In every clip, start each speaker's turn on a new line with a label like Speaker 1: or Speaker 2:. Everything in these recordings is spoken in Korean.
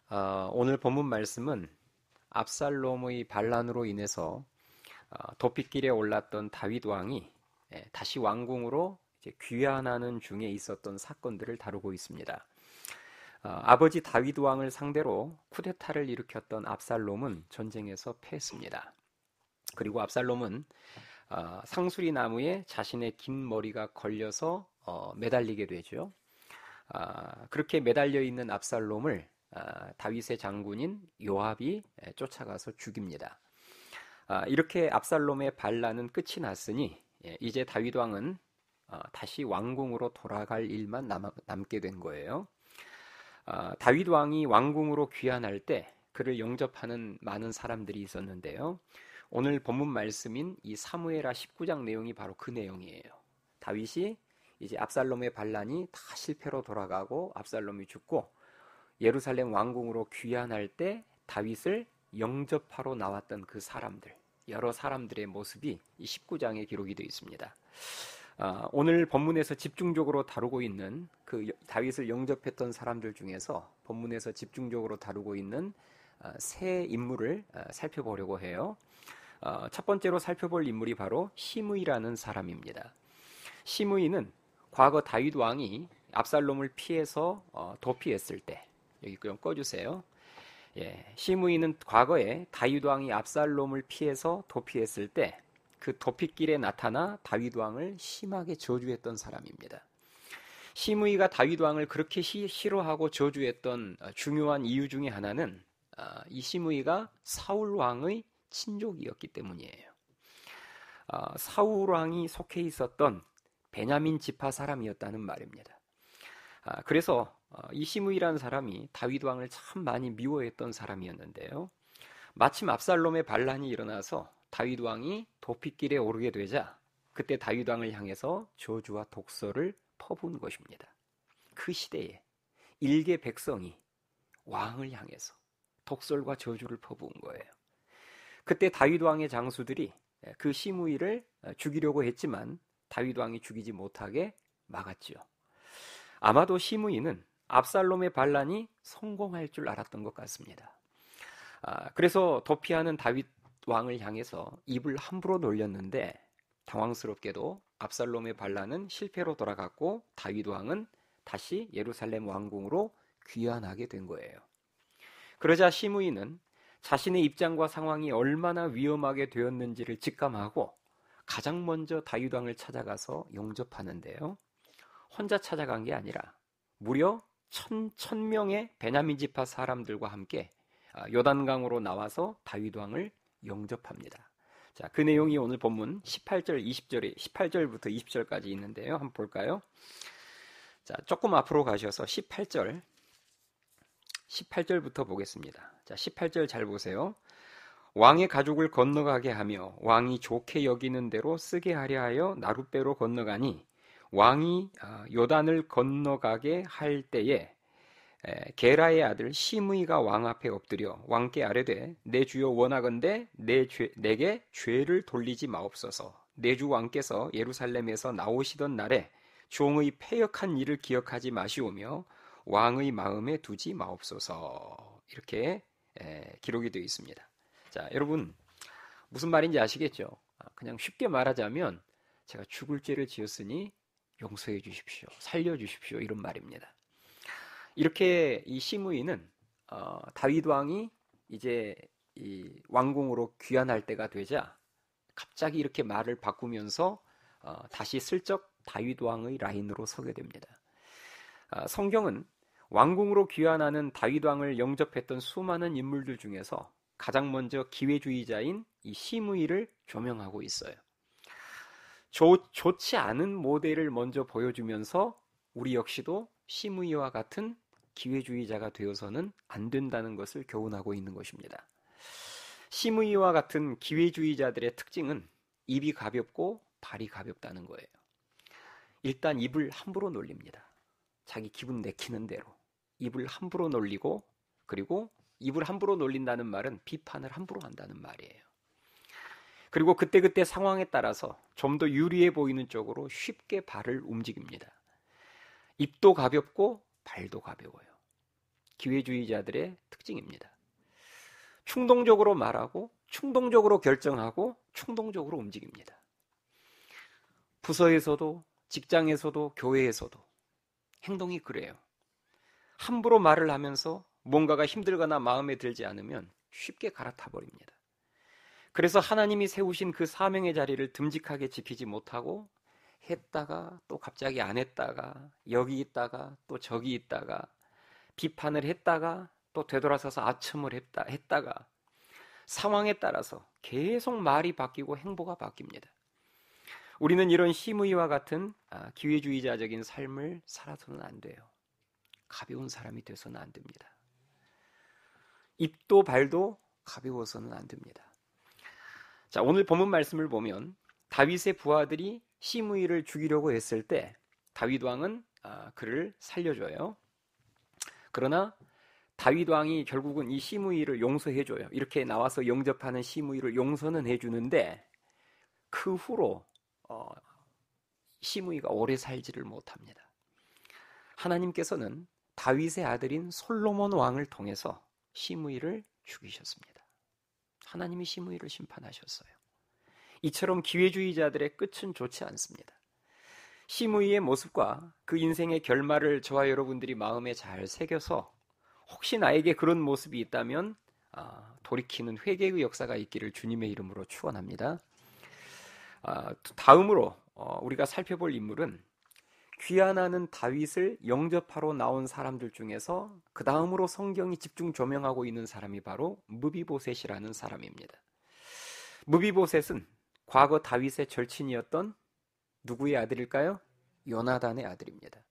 Speaker 1: 오늘 본문 말씀은 압살롬의 반란으로 인해서 도피길에 올랐던 다윗 왕이 다시 왕궁으로 이제 귀환하는 중에 있었던 사건들을 다루고 있습니다. 아버지 다윗 왕을 상대로 쿠데타를 일으켰던 압살롬은 전쟁에서 패했습니다. 그리고 압살롬은 상수리 나무에 자신의 긴 머리가 걸려서 매달리게 되죠. 그렇게 매달려 있는 압살롬을 다윗의 장군인 요압이 쫓아가서 죽입니다. 이렇게 압살롬의 반란은 끝이 났으니 이제 다윗 왕은 다시 왕궁으로 돌아갈 일만 남게 된 거예요. 다윗 왕이 왕궁으로 귀환할 때 그를 영접하는 많은 사람들이 있었는데요. 오늘 본문 말씀인 이 사무엘하 19장 내용이 바로 그 내용이에요. 다윗이 이제 압살롬의 반란이 다 실패로 돌아가고 압살롬이 죽고 예루살렘 왕궁으로 귀환할 때 다윗을 영접하러 나왔던 그 사람들, 여러 사람들의 모습이 이 19장에 기록이 되어 있습니다. 오늘 본문에서 집중적으로 다루고 있는 그 다윗을 영접했던 사람들 중에서 본문에서 집중적으로 다루고 있는 세 인물을 살펴보려고 해요. 첫 번째로 살펴볼 인물이 바로 시므이라는 사람입니다. 시므이는 과거 다윗 왕이 압살롬을 피해서 도피했을 때, 여기 좀 꺼주세요. 시므이는 과거에 다윗 왕이 압살롬을 피해서 도피했을 때 그 도피길에 나타나 다윗 왕을 심하게 저주했던 사람입니다. 시므이가 다윗 왕을 그렇게 싫어하고 저주했던 중요한 이유 중에 하나는 이 시므이가 사울 왕의 친족이었기 때문이에요. 사울 왕이 속해 있었던 베냐민 지파 사람이었다는 말입니다. 그래서 이 시므이라는 사람이 다윗 왕을 참 많이 미워했던 사람이었는데요. 마침 압살롬의 반란이 일어나서 다윗 왕이 도피길에 오르게 되자 그때 다윗 왕을 향해서 저주와 독서를 퍼부은 것입니다. 그 시대에 일개 백성이 왕을 향해서 독설과 저주를 퍼부은 거예요. 그때 다윗 왕의 장수들이 그 시므이를 죽이려고 했지만 다윗 왕이 죽이지 못하게 막았죠. 아마도 시므이는 압살롬의 반란이 성공할 줄 알았던 것 같습니다. 그래서 도피하는 다윗 왕을 향해서 입을 함부로 놀렸는데 당황스럽게도 압살롬의 반란은 실패로 돌아갔고 다윗 왕은 다시 예루살렘 왕궁으로 귀환하게 된 거예요. 그러자 시므이는 자신의 입장과 상황이 얼마나 위험하게 되었는지를 직감하고 가장 먼저 다윗 왕을 찾아가서 영접하는데요. 혼자 찾아간 게 아니라 무려 1,000명의 베냐민 지파 사람들과 함께 요단강으로 나와서 다윗 왕을 영접합니다. 자, 그 내용이 오늘 본문 18절부터 20절까지 있는데요. 한번 볼까요? 자, 조금 앞으로 가셔서 18절부터 보겠습니다. 자, 18절 잘 보세요. 왕의 가족을 건너가게 하며 왕이 좋게 여기는 대로 쓰게 하려 하여 나룻배로 건너가니 왕이 요단을 건너가게 할 때에 게라의 아들 시므이가 왕 앞에 엎드려 왕께 아뢰되 내 주여 원하건대 내게 죄를 돌리지 마옵소서. 내 주 왕께서 예루살렘에서 나오시던 날에 종의 패역한 일을 기억하지 마시오며 왕의 마음에 두지 마옵소서. 이렇게 기록이 되어 있습니다. 자, 여러분 무슨 말인지 아시겠죠? 그냥 쉽게 말하자면 제가 죽을 죄를 지었으니 용서해 주십시오. 살려 주십시오. 이런 말입니다. 이렇게 이 시므이는 다윗 왕이 이제 이 왕궁으로 귀환할 때가 되자 갑자기 이렇게 말을 바꾸면서 다시 슬쩍 다윗 왕의 라인으로 서게 됩니다. 성경은 왕궁으로 귀환하는 다윗 왕을 영접했던 수많은 인물들 중에서 가장 먼저 기회주의자인 이 시므이를 조명하고 있어요. 좋지 않은 모델을 먼저 보여주면서 우리 역시도 시므이와 같은 기회주의자가 되어서는 안 된다는 것을 교훈하고 있는 것입니다. 시므이와 같은 기회주의자들의 특징은 입이 가볍고 발이 가볍다는 거예요. 일단 입을 함부로 놀립니다. 자기 기분 내키는 대로 입을 함부로 놀리고, 그리고 입을 함부로 놀린다는 말은 비판을 함부로 한다는 말이에요. 그리고 그때그때 상황에 따라서 좀 더 유리해 보이는 쪽으로 쉽게 발을 움직입니다. 입도 가볍고 발도 가벼워요. 기회주의자들의 특징입니다. 충동적으로 말하고 충동적으로 결정하고 충동적으로 움직입니다. 부서에서도 직장에서도 교회에서도 행동이 그래요. 함부로 말을 하면서 뭔가가 힘들거나 마음에 들지 않으면 쉽게 갈아타 버립니다. 그래서 하나님이 세우신 그 사명의 자리를 듬직하게 지키지 못하고 했다가 또 갑자기 안 했다가 여기 있다가 또 저기 있다가 비판을 했다가 또 되돌아서서 아첨을 했다가 상황에 따라서 계속 말이 바뀌고 행보가 바뀝니다. 우리는 이런 심의와 같은 기회주의자적인 삶을 살아서는 안 돼요. 가벼운 사람이 돼서는 안 됩니다. 입도 발도 가벼워서는 안 됩니다. 자, 오늘 본문 말씀을 보면 다윗의 부하들이 시므이를 죽이려고 했을 때 다윗 왕은 그를 살려줘요. 그러나 다윗 왕이 결국은 이 시므이를 용서해줘요. 이렇게 나와서 영접하는 시므이를 용서는 해주는데 그 후로 시므이가 오래 살지를 못합니다. 하나님께서는 다윗의 아들인 솔로몬 왕을 통해서 시므이를 죽이셨습니다. 하나님이 시므이를 심판하셨어요. 이처럼 기회주의자들의 끝은 좋지 않습니다. 시므이의 모습과 그 인생의 결말을 저와 여러분들이 마음에 잘 새겨서 혹시 나에게 그런 모습이 있다면 돌이키는 회개의 역사가 있기를 주님의 이름으로 축원합니다. 다음으로 우리가 살펴볼 인물은 귀환하는 다윗을 영접하러 나온 사람들 중에서 그 다음으로 성경이 집중 조명하고 있는 사람이 바로 무비보셋이라는 사람입니다. 무비보셋은 과거 다윗의 절친이었던 누구의 아들일까요? 요나단의 아들입니다.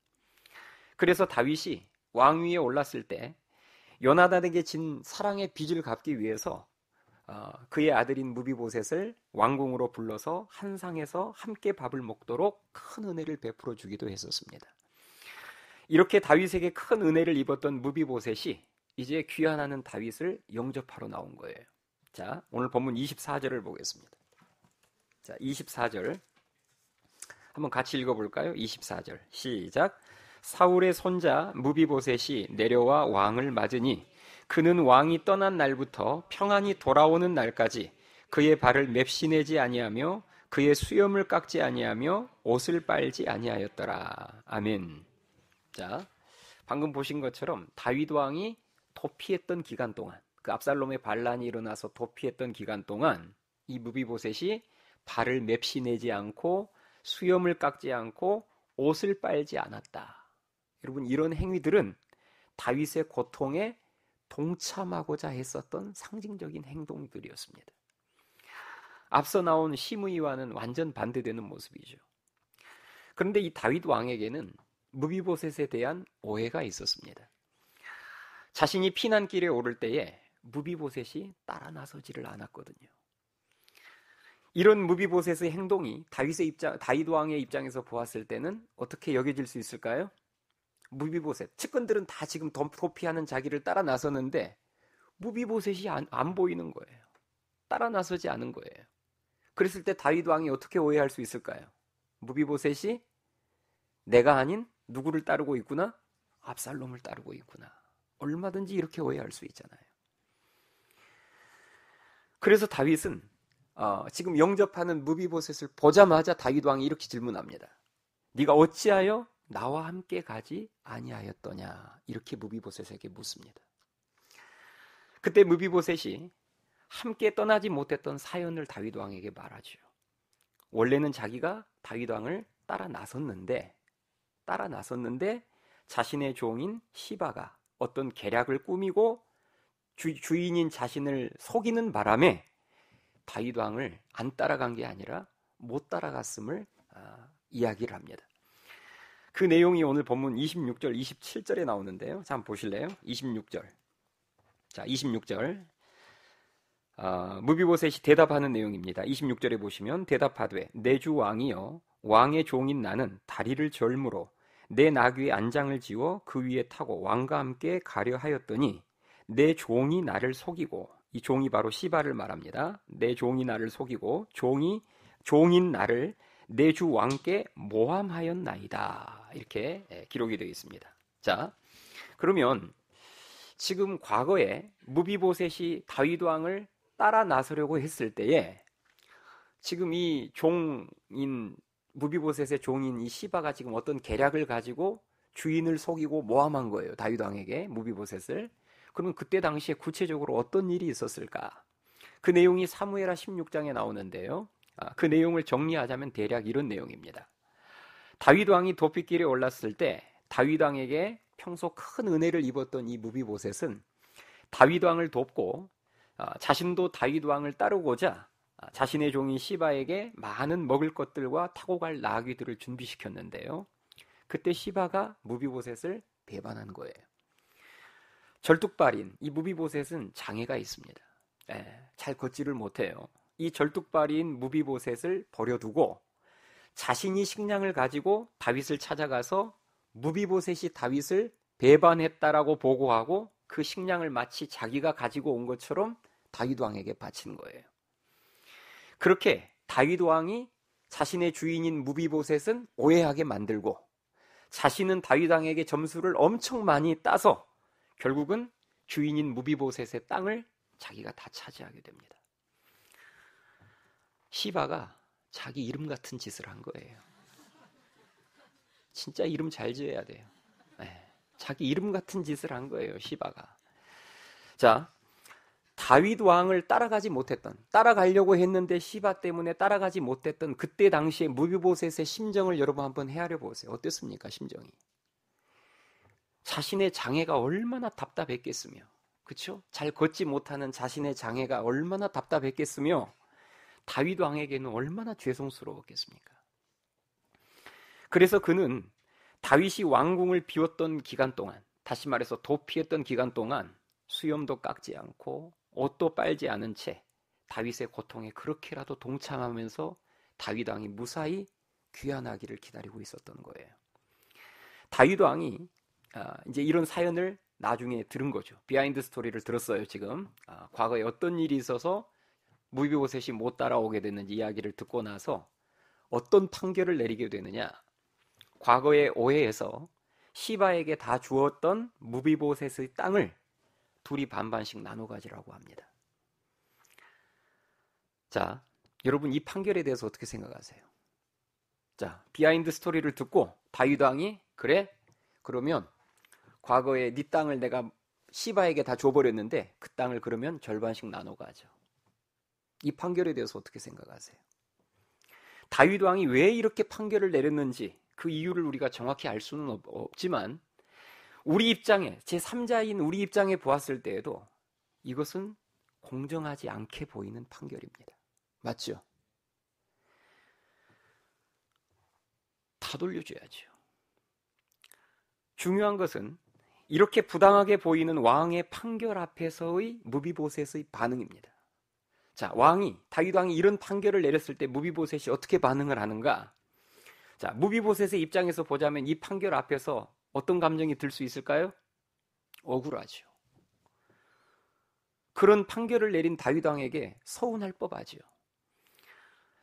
Speaker 1: 그래서 다윗이 왕위에 올랐을 때 요나단에게 진 사랑의 빚을 갚기 위해서 그의 아들인 무비보셋을 왕궁으로 불러서 한 상에서 함께 밥을 먹도록 큰 은혜를 베풀어 주기도 했었습니다. 이렇게 다윗에게 큰 은혜를 입었던 무비보셋이 이제 귀환하는 다윗을 영접하러 나온 거예요. 자, 오늘 본문 24절을 보겠습니다. 자, 24절 한번 같이 읽어볼까요? 24절 시작. 사울의 손자 무비보셋이 내려와 왕을 맞으니 그는 왕이 떠난 날부터 평안히 돌아오는 날까지 그의 발을 맵시내지 아니하며 그의 수염을 깎지 아니하며 옷을 빨지 아니하였더라. 아멘. 자, 방금 보신 것처럼 다윗 왕이 도피했던 기간 동안, 그 압살롬의 반란이 일어나서 도피했던 기간 동안 이 무비보셋이 발을 맵시내지 않고 수염을 깎지 않고 옷을 빨지 않았다. 여러분, 이런 행위들은 다윗의 고통에 동참하고자 했었던 상징적인 행동들이었습니다. 앞서 나온 시므이와는 완전 반대되는 모습이죠. 그런데 이 다윗 왕에게는 무비보셋에 대한 오해가 있었습니다. 자신이 피난길에 오를 때에 무비보셋이 따라 나서지를 않았거든요. 이런 무비보셋의 행동이 다윗 왕의 입장에서 보았을 때는 어떻게 여겨질 수 있을까요? 무비보셋, 측근들은 다 지금 도피하는 자기를 따라 나섰는데 무비보셋이 안 보이는 거예요. 따라 나서지 않은 거예요. 그랬을 때 다윗 왕이 어떻게 오해할 수 있을까요? 무비보셋이 내가 아닌 누구를 따르고 있구나? 압살롬을 따르고 있구나. 얼마든지 이렇게 오해할 수 있잖아요. 그래서 다윗은 지금 영접하는 무비보셋을 보자마자 다윗 왕이 이렇게 질문합니다. 네가 어찌하여 나와 함께 가지 아니하였더냐? 이렇게 무비보셋에게 묻습니다. 그때 무비보셋이 함께 떠나지 못했던 사연을 다윗 왕에게 말하죠. 원래는 자기가 다윗 왕을 따라 나섰는데 자신의 종인 시바가 어떤 계략을 꾸미고 주인인 자신을 속이는 바람에 다윗 왕을 안 따라간 게 아니라 못 따라갔음을 이야기를 합니다. 그 내용이 오늘 본문 26절, 27절에 나오는데요. 자, 한번 보실래요? 26절. 자, 26절. 무비보셋이 대답하는 내용입니다. 26절에 보시면 대답하되 내 주 왕이여 왕의 종인 나는 다리를 절므로 내 나귀의 안장을 지워 그 위에 타고 왕과 함께 가려 하였더니 내 종이 나를 속이고, 이 종이 바로 시바를 말합니다. 내 종이 나를 속이고 종인 나를 내 주 왕께 모함하였나이다. 이렇게 기록이 되어 있습니다. 자, 그러면 지금 과거에 무비보셋이 다윗 왕을 따라 나서려고 했을 때에 지금 이 종인 무비보셋의 종인 이 시바가 지금 어떤 계략을 가지고 주인을 속이고 모함한 거예요. 다윗 왕에게 무비보셋을. 그러면 그때 당시에 구체적으로 어떤 일이 있었을까? 그 내용이 사무엘하 16장에 나오는데요. 그 내용을 정리하자면 대략 이런 내용입니다. 다윗 왕이 도피길에 올랐을 때 다윗 왕에게 평소 큰 은혜를 입었던 이 무비보셋은 다윗 왕을 돕고 자신도 다윗 왕을 따르고자 자신의 종인 시바에게 많은 먹을 것들과 타고 갈 나귀들을 준비시켰는데요. 그때 시바가 무비보셋을 배반한 거예요. 절뚝발인 이 무비보셋은 장애가 있습니다. 잘 걷지를 못해요. 이 절뚝발인 무비보셋을 버려두고 자신이 식량을 가지고 다윗을 찾아가서 무비보셋이 다윗을 배반했다라고 보고하고 그 식량을 마치 자기가 가지고 온 것처럼 다윗 왕에게 바친 거예요. 그렇게 다윗 왕이 자신의 주인인 무비보셋은 오해하게 만들고 자신은 다윗 왕에게 점수를 엄청 많이 따서 결국은 주인인 무비보셋의 땅을 자기가 다 차지하게 됩니다. 시바가 자기 이름 같은 짓을 한 거예요. 진짜 이름 잘 지어야 돼요. 자기 이름 같은 짓을 한 거예요, 시바가. 자, 다윗 왕을 따라가려고 했는데 시바 때문에 따라가지 못했던 그때 당시에 무비보셋의 심정을 여러분 한번 헤아려 보세요. 어땠습니까, 심정이? 자신의 장애가 얼마나 답답했겠으며, 그렇죠? 잘 걷지 못하는 자신의 장애가 얼마나 답답했겠으며, 다윗 왕에게는 얼마나 죄송스러웠겠습니까? 그래서 그는 다윗이 왕궁을 비웠던 기간 동안, 다시 말해서 도피했던 기간 동안 수염도 깎지 않고 옷도 빨지 않은 채 다윗의 고통에 그렇게라도 동참하면서 다윗 왕이 무사히 귀환하기를 기다리고 있었던 거예요. 다윗 왕이 이제 이런 사연을 나중에 들은 거죠. 비하인드 스토리를 들었어요. 지금 과거에 어떤 일이 있어서 무비보셋이 못 따라오게 됐는지 이야기를 듣고 나서 어떤 판결을 내리게 되느냐. 과거의 오해에서 시바에게 다 주었던 무비보셋의 땅을 둘이 반반씩 나눠 가지라고 합니다. 자, 여러분 이 판결에 대해서 어떻게 생각하세요? 자, 비하인드 스토리를 듣고 다윗 왕이 그래? 그러면 과거에 네 땅을 내가 시바에게 다 줘버렸는데 그 땅을 그러면 절반씩 나눠 가죠. 이 판결에 대해서 어떻게 생각하세요? 다윗 왕이 왜 이렇게 판결을 내렸는지 그 이유를 우리가 정확히 알 수는 없지만 우리 입장에, 제3자인 우리 입장에 보았을 때에도 이것은 공정하지 않게 보이는 판결입니다. 맞죠? 다 돌려줘야죠. 중요한 것은 이렇게 부당하게 보이는 왕의 판결 앞에서의 무비보셋의 반응입니다. 자, 다윗 왕이 이런 판결을 내렸을 때 무비보셋이 어떻게 반응을 하는가? 자, 무비보셋의 입장에서 보자면 이 판결 앞에서 어떤 감정이 들 수 있을까요? 억울하죠. 그런 판결을 내린 다윗 왕에게 서운할 법하지요.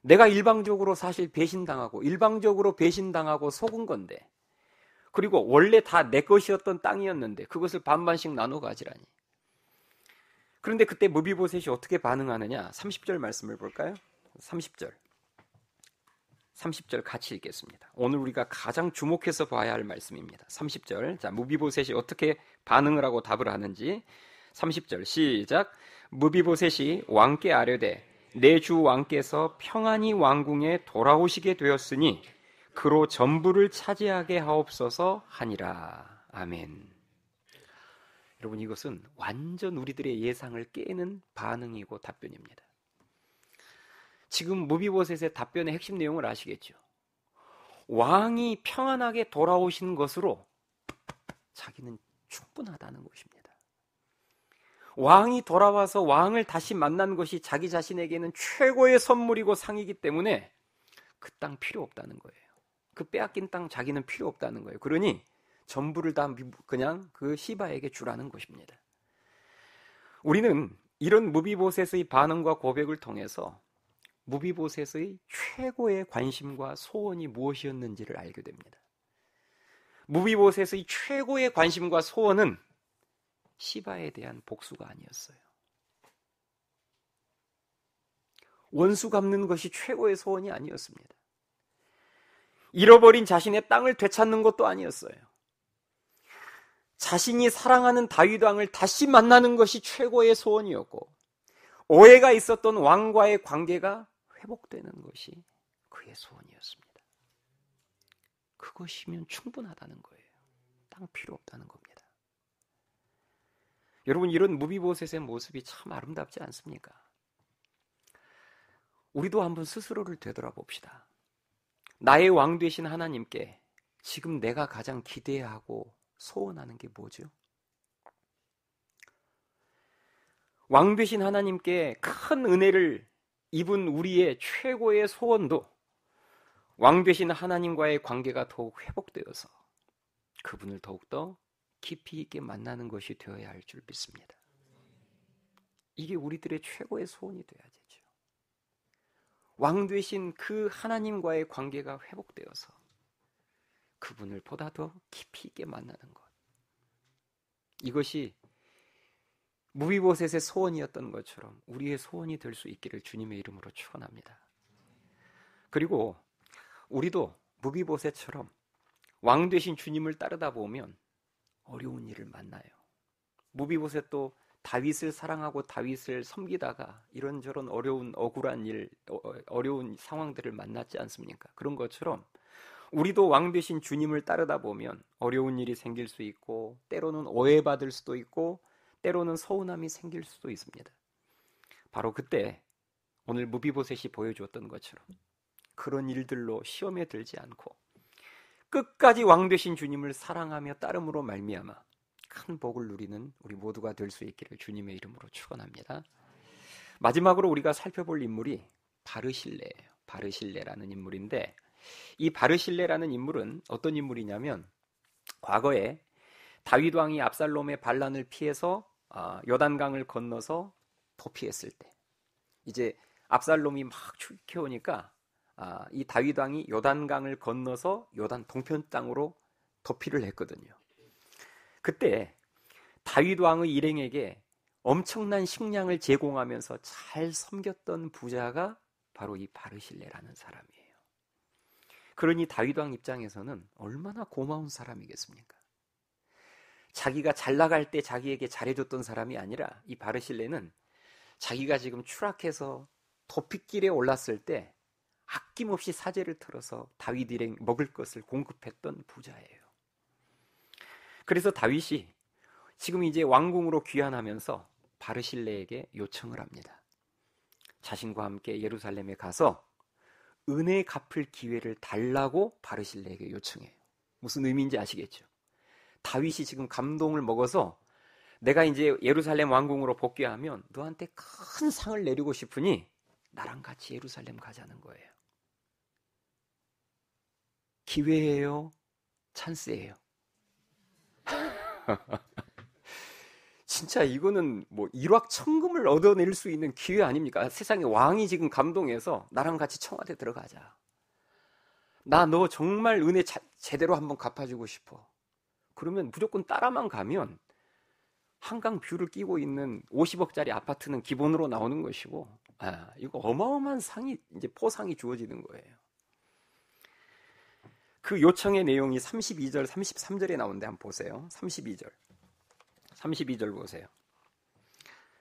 Speaker 1: 내가 일방적으로 배신당하고 속은 건데, 그리고 원래 다 내 것이었던 땅이었는데 그것을 반반씩 나눠 가지라니. 그런데 그때 무비보셋이 어떻게 반응하느냐? 30절 말씀을 볼까요? 30절 같이 읽겠습니다. 오늘 우리가 가장 주목해서 봐야 할 말씀입니다. 30절. 자, 무비보셋이 어떻게 반응을 하고 답을 하는지. 30절 시작. 무비보셋이 왕께 아뢰되 내 주 왕께서 평안히 왕궁에 돌아오시게 되었으니 그로 전부를 차지하게 하옵소서 하니라. 아멘. 여러분, 이것은 완전 우리들의 예상을 깨는 반응이고 답변입니다. 지금 무비보셋의 답변의 핵심 내용을 아시겠죠? 왕이 평안하게 돌아오신 것으로 자기는 충분하다는 것입니다. 왕이 돌아와서 왕을 다시 만난 것이 자기 자신에게는 최고의 선물이고 상이기 때문에 그 땅 필요 없다는 거예요. 그 빼앗긴 땅 자기는 필요 없다는 거예요. 그러니 전부를 다 그냥 그 시바에게 주라는 것입니다. 우리는 이런 무비보셋의 반응과 고백을 통해서 무비보셋의 최고의 관심과 소원이 무엇이었는지를 알게 됩니다. 무비보셋의 최고의 관심과 소원은 시바에 대한 복수가 아니었어요. 원수 갚는 것이 최고의 소원이 아니었습니다. 잃어버린 자신의 땅을 되찾는 것도 아니었어요. 자신이 사랑하는 다윗 왕을 다시 만나는 것이 최고의 소원이었고, 오해가 있었던 왕과의 관계가 회복되는 것이 그의 소원이었습니다. 그것이면 충분하다는 거예요. 땅 필요 없다는 겁니다. 여러분, 이런 무비보셋의 모습이 참 아름답지 않습니까? 우리도 한번 스스로를 되돌아봅시다. 나의 왕 되신 하나님께 지금 내가 가장 기대하고 소원하는 게 뭐죠? 왕 되신 하나님께 큰 은혜를 입은 우리의 최고의 소원도 왕 되신 하나님과의 관계가 더욱 회복되어서 그분을 더욱더 깊이 있게 만나는 것이 되어야 할 줄 믿습니다. 이게 우리들의 최고의 소원이 되어야 되죠. 왕 되신 그 하나님과의 관계가 회복되어서 그분을 보다 더 깊이 있게 만나는 것. 이것이 무비보셋의 소원이었던 것처럼 우리의 소원이 될 수 있기를 주님의 이름으로 축원합니다. 그리고 우리도 무비보셋처럼 왕 되신 주님을 따르다 보면 어려운 일을 만나요. 무비보셋도 다윗을 사랑하고 다윗을 섬기다가 이런저런 어려운 억울한 일, 어려운 상황들을 만났지 않습니까? 그런 것처럼 우리도 왕 되신 주님을 따르다 보면 어려운 일이 생길 수 있고, 때로는 오해받을 수도 있고, 때로는 서운함이 생길 수도 있습니다. 바로 그때 오늘 무비보셋이 보여주었던 것처럼 그런 일들로 시험에 들지 않고 끝까지 왕 되신 주님을 사랑하며 따름으로 말미암아 큰 복을 누리는 우리 모두가 될 수 있기를 주님의 이름으로 축원합니다. 마지막으로 우리가 살펴볼 인물이 바르실레예요. 바르실레라는 인물인데, 이 바르실레라는 인물은 어떤 인물이냐면, 과거에 다윗 왕이 압살롬의 반란을 피해서 요단강을 건너서 도피했을 때, 이제 압살롬이 막 추격해오니까 이 다윗 왕이 요단강을 건너서 요단 동편 땅으로 도피를 했거든요. 그때 다윗 왕의 일행에게 엄청난 식량을 제공하면서 잘 섬겼던 부자가 바로 이 바르실레라는 사람이에요. 그러니 다윗 왕 입장에서는 얼마나 고마운 사람이겠습니까? 자기가 잘 나갈 때 자기에게 잘해줬던 사람이 아니라 이 바르실레는 자기가 지금 추락해서 도피길에 올랐을 때 아낌없이 사제를 틀어서 다윗 일행 먹을 것을 공급했던 부자예요. 그래서 다윗이 지금 이제 왕궁으로 귀환하면서 바르실레에게 요청을 합니다. 자신과 함께 예루살렘에 가서 은혜 갚을 기회를 달라고 바르실레에게 요청해요. 무슨 의미인지 아시겠죠? 다윗이 지금 감동을 먹어서 내가 이제 예루살렘 왕궁으로 복귀하면 너한테 큰 상을 내리고 싶으니 나랑 같이 예루살렘 가자는 거예요. 기회예요? 찬스예요? 진짜 이거는 뭐 일확천금을 얻어낼 수 있는 기회 아닙니까? 세상에 왕이 지금 감동해서 나랑 같이 청와대 들어가자. 나 너 정말 은혜 제대로 한번 갚아주고 싶어. 그러면 무조건 따라만 가면 한강 뷰를 끼고 있는 50억짜리 아파트는 기본으로 나오는 것이고, 이거 어마어마한 상이, 이제 포상이 주어지는 거예요. 그 요청의 내용이 32절, 33절에 나오는데 한번 보세요. 32절 보세요.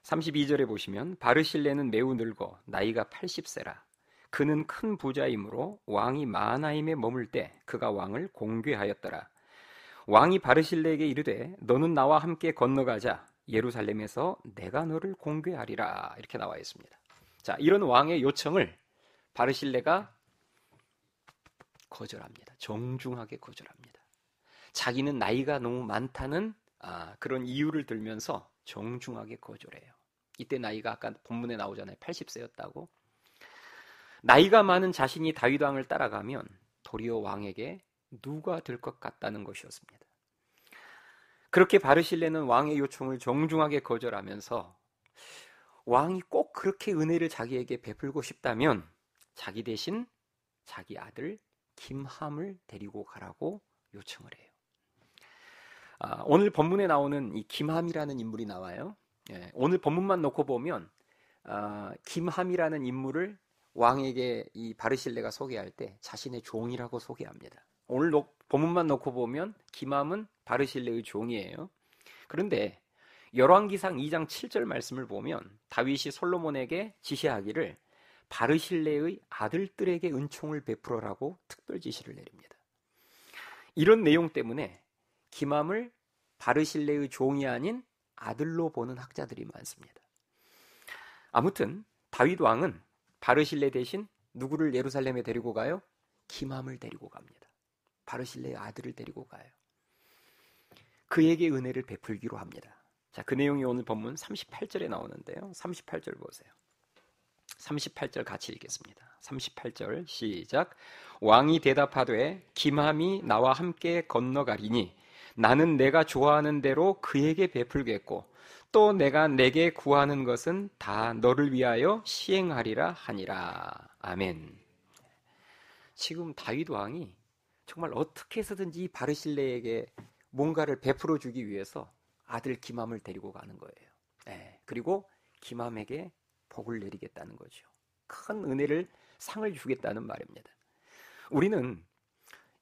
Speaker 1: 32절에 보시면 바르실레는 매우 늙어 나이가 80세라. 그는 큰 부자이므로 왕이 마하나임에 머물 때 그가 왕을 공궤하였더라. 왕이 바르실레에게 이르되 너는 나와 함께 건너가자. 예루살렘에서 내가 너를 공궤하리라. 이렇게 나와 있습니다. 자, 이런 왕의 요청을 바르실레가 거절합니다. 정중하게 거절합니다. 자기는 나이가 너무 많다는 그런 이유를 들면서 정중하게 거절해요. 이때 나이가 아까 본문에 나오잖아요. 80세였다고. 나이가 많은 자신이 다윗 왕을 따라가면 도리어 왕에게 누가 될 것 같다는 것이었습니다. 그렇게 바르실레는 왕의 요청을 정중하게 거절하면서 왕이 꼭 그렇게 은혜를 자기에게 베풀고 싶다면 자기 대신 자기 아들 김함을 데리고 가라고 요청을 해요. 오늘 본문에 나오는 이 김함이라는 인물이 나와요. 예, 오늘 본문만 놓고 보면 김함이라는 인물을 왕에게 이 바르실레가 소개할 때 자신의 종이라고 소개합니다. 오늘 본문만 놓고 보면 김함은 바르실레의 종이에요. 그런데 열왕기상 2장 7절 말씀을 보면 다윗이 솔로몬에게 지시하기를 바르실레의 아들들에게 은총을 베풀어라고 특별 지시를 내립니다. 이런 내용 때문에 김함을 바르실레의 종이 아닌 아들로 보는 학자들이 많습니다. 아무튼 다윗 왕은 바르실레 대신 누구를 예루살렘에 데리고 가요? 김함을 데리고 갑니다. 바르실레의 아들을 데리고 가요. 그에게 은혜를 베풀기로 합니다. 자, 그 내용이 오늘 본문 38절에 나오는데요. 38절 보세요. 38절 같이 읽겠습니다. 38절 시작. 왕이 대답하되 김함이 나와 함께 건너가리니 나는 내가 좋아하는 대로 그에게 베풀겠고 또 내가 내게 구하는 것은 다 너를 위하여 시행하리라 하니라. 아멘. 지금 다윗 왕이 정말 어떻게 해서든지 바르실레에게 뭔가를 베풀어 주기 위해서 아들 김함을 데리고 가는 거예요. 네, 그리고 김함에게 복을 내리겠다는 거죠. 큰 은혜를 상을 주겠다는 말입니다. 우리는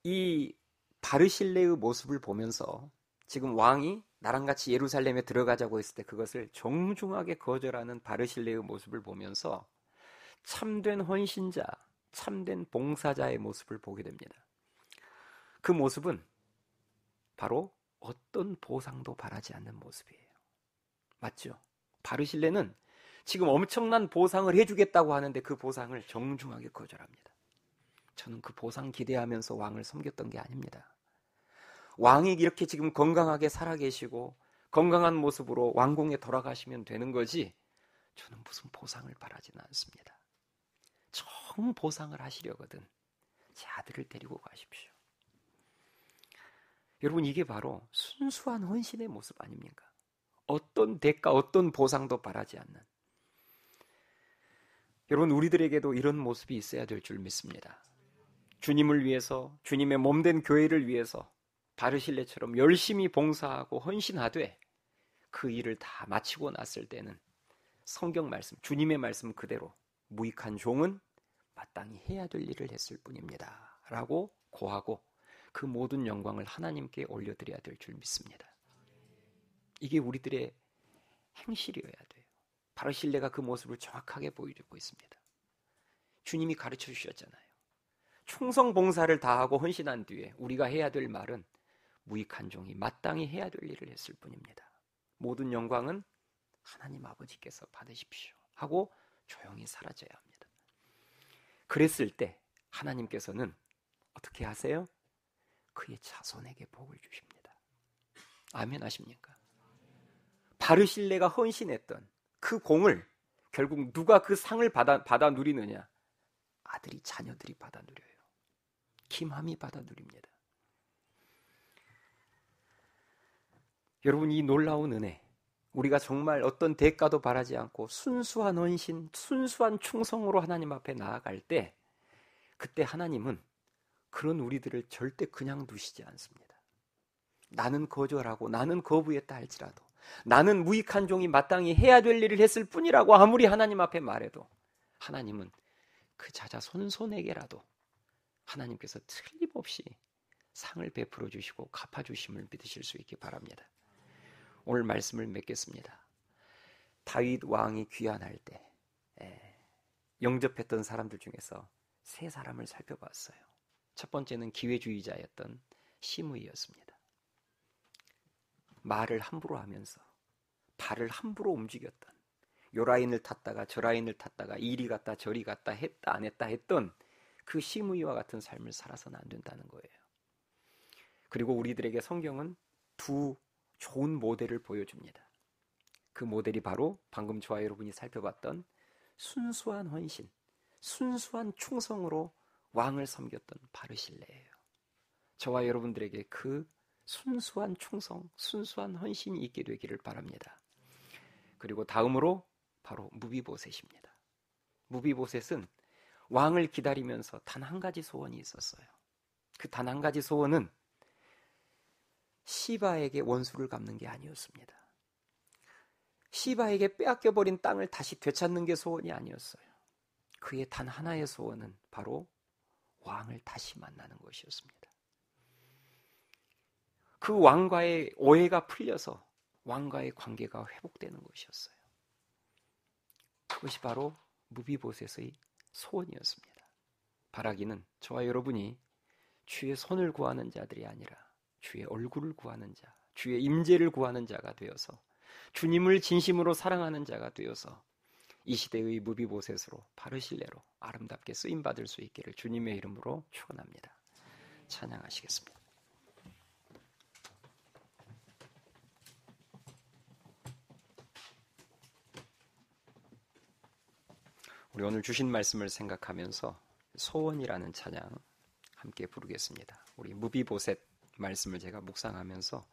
Speaker 1: 이 바르실레의 모습을 보면서 지금 왕이 나랑 같이 예루살렘에 들어가자고 했을 때 그것을 정중하게 거절하는 바르실레의 모습을 보면서 참된 헌신자, 참된 봉사자의 모습을 보게 됩니다. 그 모습은 바로 어떤 보상도 바라지 않는 모습이에요. 맞죠? 바르실레는 지금 엄청난 보상을 해주겠다고 하는데 그 보상을 정중하게 거절합니다. 저는 그 보상 기대하면서 왕을 섬겼던 게 아닙니다. 왕이 이렇게 지금 건강하게 살아계시고 건강한 모습으로 왕궁에 돌아가시면 되는 거지 저는 무슨 보상을 바라지는 않습니다. 정 보상을 하시려거든 제 아들을 데리고 가십시오. 여러분, 이게 바로 순수한 헌신의 모습 아닙니까? 어떤 대가, 어떤 보상도 바라지 않는. 여러분, 우리들에게도 이런 모습이 있어야 될 줄 믿습니다. 주님을 위해서, 주님의 몸된 교회를 위해서 바르실레처럼 열심히 봉사하고 헌신하되 그 일을 다 마치고 났을 때는 성경 말씀, 주님의 말씀 그대로 무익한 종은 마땅히 해야 될 일을 했을 뿐입니다. 라고 고하고 그 모든 영광을 하나님께 올려드려야 될 줄 믿습니다. 이게 우리들의 행실이어야 돼요. 바르실레가 그 모습을 정확하게 보여주고 있습니다. 주님이 가르쳐 주셨잖아요. 충성 봉사를 다하고 헌신한 뒤에 우리가 해야 될 말은 무익한 종이 마땅히 해야 될 일을 했을 뿐입니다. 모든 영광은 하나님 아버지께서 받으십시오 하고 조용히 사라져야 합니다. 그랬을 때 하나님께서는 어떻게 하세요? 그의 자손에게 복을 주십니다. 아멘 하십니까? 바르실레가 헌신했던 그 공을 결국 누가 그 상을 받아 누리느냐? 아들이, 자녀들이 받아 누려요. 김함이 받아 누립니다. 여러분, 이 놀라운 은혜, 우리가 정말 어떤 대가도 바라지 않고 순수한 헌신, 순수한 충성으로 하나님 앞에 나아갈 때 그때 하나님은 그런 우리들을 절대 그냥 두시지 않습니다. 나는 거절하고 나는 거부했다 할지라도 나는 무익한 종이 마땅히 해야 될 일을 했을 뿐이라고 아무리 하나님 앞에 말해도 하나님은 그 자자 손손에게라도 하나님께서 틀림없이 상을 베풀어 주시고 갚아 주심을 믿으실 수 있기 바랍니다. 오늘 말씀을 맺겠습니다. 다윗 왕이 귀환할 때 영접했던 사람들 중에서 세 사람을 살펴봤어요. 첫 번째는 기회주의자였던 시므이였습니다. 말을 함부로 하면서 발을 함부로 움직였던, 요 라인을 탔다가 저 라인을 탔다가 이리 갔다 저리 갔다 했다 안 했다 했던 그 시므이와 같은 삶을 살아서는 안 된다는 거예요. 그리고 우리들에게 성경은 두 좋은 모델을 보여줍니다. 그 모델이 바로 방금 저와 여러분이 살펴봤던 순수한 헌신, 순수한 충성으로 왕을 섬겼던 바르실레예요. 저와 여러분들에게 그 순수한 충성, 순수한 헌신이 있게 되기를 바랍니다. 그리고 다음으로 바로 무비보셋입니다. 무비보셋은 왕을 기다리면서 단 한 가지 소원이 있었어요. 그 단 한 가지 소원은 시바에게 원수를 갚는 게 아니었습니다. 시바에게 빼앗겨버린 땅을 다시 되찾는 게 소원이 아니었어요. 그의 단 하나의 소원은 바로 왕을 다시 만나는 것이었습니다. 그 왕과의 오해가 풀려서 왕과의 관계가 회복되는 것이었어요. 그것이 바로 무비보셋의 소원이었습니다. 바라기는 저와 여러분이 주의 손을 구하는 자들이 아니라 주의 얼굴을 구하는 자, 주의 임재를 구하는 자가 되어서 주님을 진심으로 사랑하는 자가 되어서 이 시대의 무비보셋으로 바르실레로 아름답게 쓰임받을 수 있기를 주님의 이름으로 축원합니다. 찬양하시겠습니다. 우리 오늘 주신 말씀을 생각하면서 소원이라는 찬양 함께 부르겠습니다. 우리 무비보셋 말씀을 제가 묵상하면서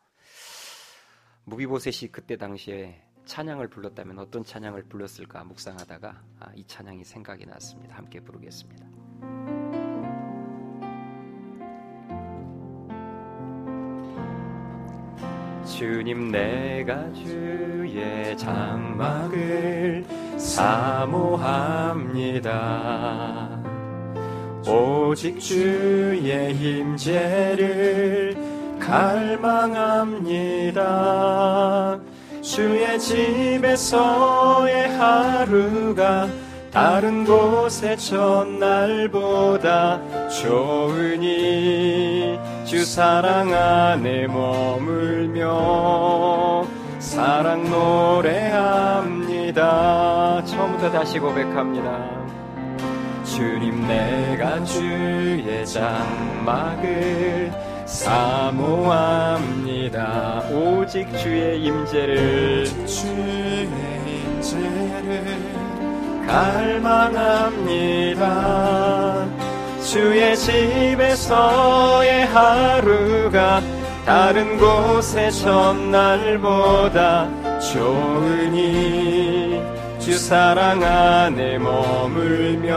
Speaker 1: 무비보셋이 그때 당시에 찬양을 불렀다면 어떤 찬양을 불렀을까 묵상하다가 이 찬양이 생각이 났습니다. 함께 부르겠습니다. 주님, 내가 주의 장막을 사모합니다. 오직 주의 임재를 갈망합니다. 주의 집에서의 하루가 다른 곳의 첫날보다 좋으니 주 사랑 안에 머물며 사랑 노래합니다. 처음부터 다시 고백합니다. 주님, 내가 주의 장막을 사모합니다. 오직 주의 임재를 갈망합니다. 주의 집에서의 하루가 다른 곳의 첫날보다 좋으니 주 사랑 안에 머물며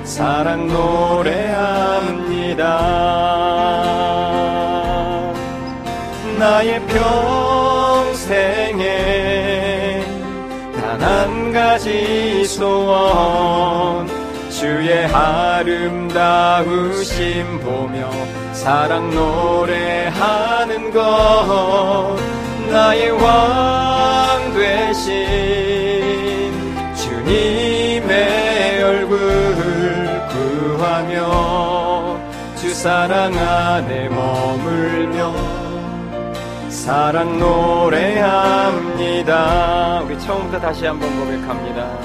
Speaker 1: 사랑 노래합니다. 나의 평생에 단 한 가지 소원, 주의 아름다우심 보며 사랑 노래하는 것, 나의 왕 되신 주님의 얼굴 구하며 주 사랑 안에 머물며 사랑 노래합니다. 우리 처음부터 다시 한번 고백합니다.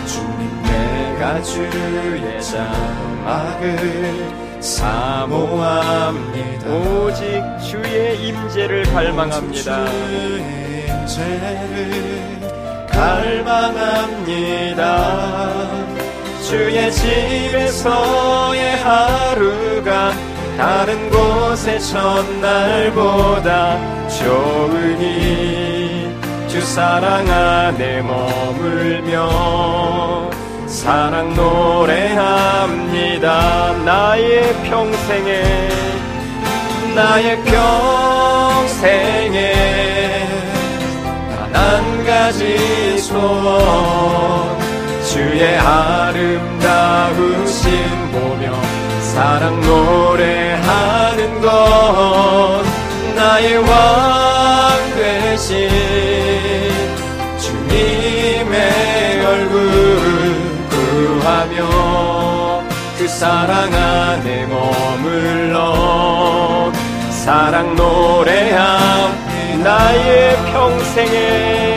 Speaker 1: 주님, 내가 주의 장막을 사모합니다. 오직 주의 임재를 갈망합니다. 주의 임재를 갈망합니다. 주의 집에서의 하루가 다른 곳의 첫날보다 좋으니 주 사랑 안에 머물며 사랑 노래합니다. 나의 평생에 단 한 가지 소원, 주의 아름다우심 보며 사랑 노래하는 것, 나의 왕 되신 주님의 얼굴 구하며 그 사랑 안에 머물러 사랑 노래함. 나의 평생에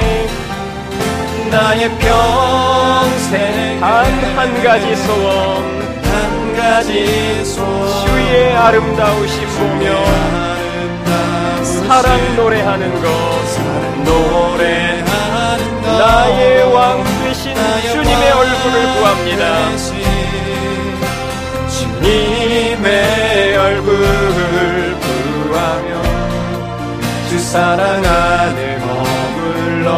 Speaker 1: 단 한 가지 소원, 주의 아름다우심 보며 사랑 노래하는 것, 나의 왕 되신 주님의 얼굴을 구합니다. 주님의 얼굴 구하며 주 사랑 안에 머물러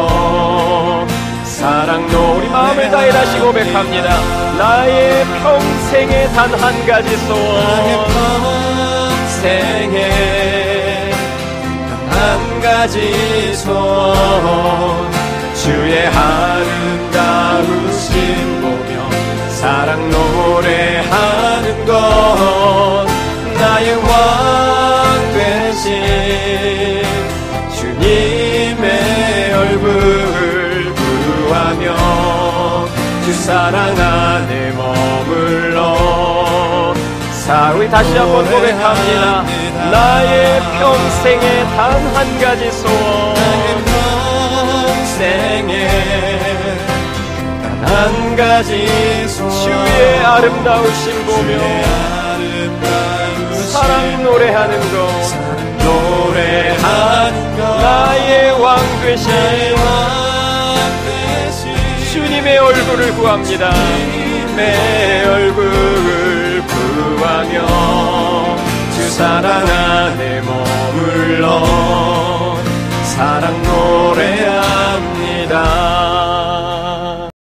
Speaker 1: 사랑 우리 마음을 다해 다시 고백합니다. 나의 평생에 단 한 가지 소원, 나의 평생에
Speaker 2: 가지 소원 주의 아름다우신 보며 사랑 노래하는 것 나의 왕 되신 주님의 얼굴 구하며 주 사랑 안에 머물러
Speaker 1: 우리 다시 한번 고백합니다. 나의 평생에 단 한 가지 소원
Speaker 2: 평생에 단 한 가지 소원
Speaker 1: 주의 아름다우신 보며 사랑 노래하는 것 나의 왕 되신 주님의 얼굴을 구합니다.
Speaker 2: 주님의 얼굴 구하며 주 사랑 안에 머물러 사랑 노래합니다.